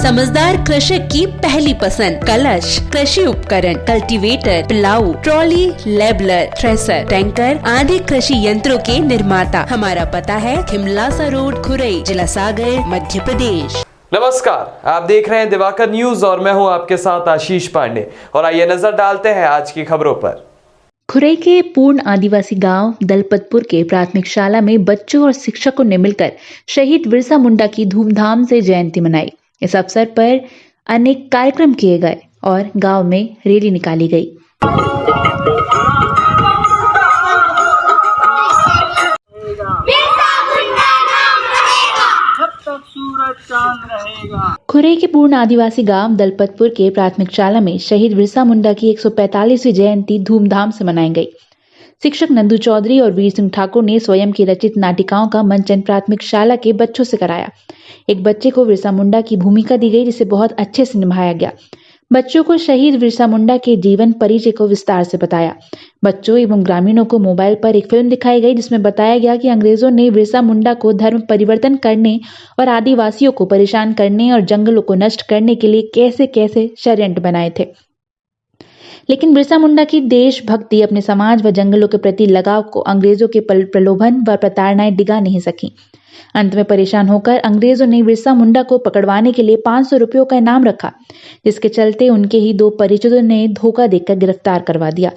समझदार कृषक की पहली पसंद कलश कृषि उपकरण, cultivator, plough, trolley, labeller, thresher, tanker आदि कृषि यंत्रों के निर्माता। हमारा पता है खिमलासा रोड, खुरई, जिला सागर, मध्य प्रदेश। नमस्कार, आप देख रहे हैं दिवाकर न्यूज और मैं हूं आपके साथ आशीष पांडे। और आइए नजर डालते हैं आज की खबरों पर। खुरई के पूर्ण आदिवासी गांव दलपतपुर के प्राथमिक शाला में बच्चों और शिक्षकों ने मिलकर शहीद बिरसा मुंडा की धूमधाम से जयंती मनाई। इस अवसर पर अनेक कार्यक्रम किए गए और गांव में रैली निकाली गई। खुरई के पूर्ण आदिवासी गांव दलपतपुर के प्राथमिक शाला में शहीद बिरसा मुंडा की 145वीं जयंती धूमधाम से मनाई गई। शिक्षक नंदू चौधरी और वीर सिंह ठाकुर ने स्वयं की रचित नाटिकाओं का मंचन प्राथमिक शाला के बच्चों से कराया। एक बच्चे को बिरसा मुंडा की भूमिका दी गई, जिसे बहुत अच्छे से निभाया गया। बच्चों को शहीद बिरसा मुंडा के जीवन परिचय को विस्तार से बताया। बच्चों एवं ग्रामीणों को मोबाइल पर एक फिल्म दिखाई गई, जिसमें बताया गया कि अंग्रेजों ने बिरसा मुंडा को धर्म परिवर्तन करने और आदिवासियों को परेशान करने और जंगलों को नष्ट करने के लिए कैसे कैसे षड्यंत्र बनाए थे। लेकिन बिरसा मुंडा की देशभक्ति, अपने समाज व जंगलों के प्रति लगाव को अंग्रेजों के प्रलोभन व प्रताड़नाएं डिगा नहीं सकी। अंत में परेशान होकर अंग्रेजों ने बिरसा मुंडा को पकड़वाने के लिए 500 रुपयों का इनाम रखा, जिसके चलते उनके ही 2 परिचितों ने धोखा देकर गिरफ्तार करवा दिया।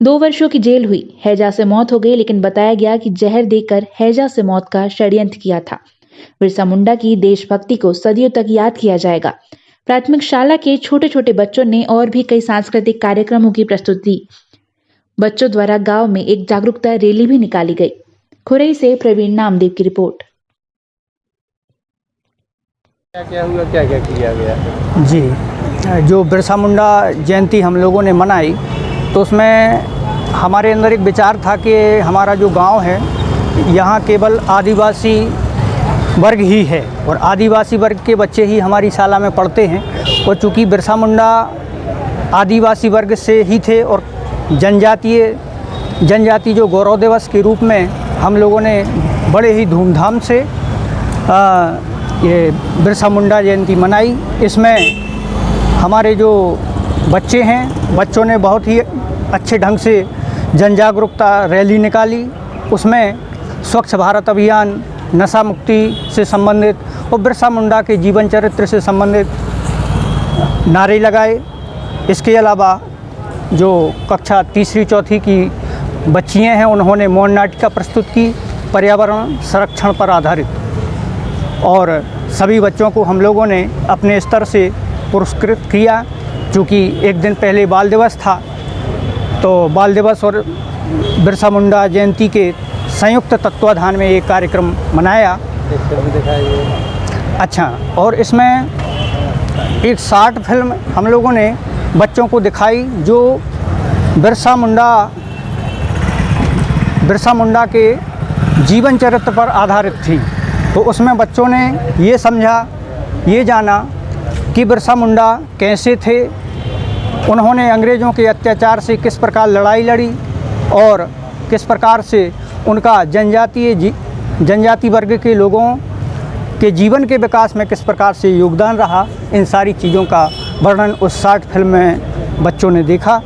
2 वर्षों की जेल हुई। हैजा से मौत हो गई, लेकिन बताया गया कि जहर देकर हैजा से मौत का षड्यंत्र किया था। बिरसा मुंडा की देशभक्ति को सदियों तक याद किया जाएगा। प्राथमिक शाला के छोटे छोटे बच्चों ने और भी कई सांस्कृतिक कार्यक्रमों की प्रस्तुति। बच्चों द्वारा गांव में एक जागरूकता रैली भी निकाली गई। खुरई से प्रवीण नामदेव की रिपोर्ट। क्या हुआ, क्या क्या किया गया? जी, जो बिरसा मुंडा जयंती हम लोगों ने मनाई, तो उसमें हमारे अंदर एक विचार था कि हमारा जो गांव है, यहाँ केवल आदिवासी वर्ग ही है और आदिवासी वर्ग के बच्चे ही हमारी शाला में पढ़ते हैं। और चूँकि बिरसा मुंडा आदिवासी वर्ग से ही थे और जनजाति जो गौरव दिवस के रूप में हम लोगों ने बड़े ही धूमधाम से ये बिरसा मुंडा जयंती मनाई। इसमें हमारे जो बच्चे हैं, बच्चों ने बहुत ही अच्छे ढंग से जन जागरूकता रैली निकाली। उसमें स्वच्छ भारत अभियान, नशा मुक्ति से संबंधित और बिरसा मुंडा के जीवन चरित्र से संबंधित नारे लगाए। इसके अलावा जो कक्षा 3री-4थी की बच्चियां हैं, उन्होंने मौन नाटिका प्रस्तुत की पर्यावरण संरक्षण पर आधारित। और सभी बच्चों को हम लोगों ने अपने स्तर से पुरस्कृत किया। चूँकि एक दिन पहले बाल दिवस था, तो बाल दिवस और बिरसा मुंडा जयंती के संयुक्त तत्वाधान में एक कार्यक्रम मनाया। अच्छा, और इसमें एक शॉर्ट फिल्म हम लोगों ने बच्चों को दिखाई, जो बिरसा मुंडा के जीवन चरित्र पर आधारित थी। तो उसमें बच्चों ने ये समझा, ये जाना कि बिरसा मुंडा कैसे थे, उन्होंने अंग्रेज़ों के अत्याचार से किस प्रकार लड़ाई लड़ी और किस प्रकार से उनका जनजाति वर्ग के लोगों के जीवन के विकास में किस प्रकार से योगदान रहा। इन सारी चीज़ों का वर्णन उस शॉर्ट फिल्म में बच्चों ने देखा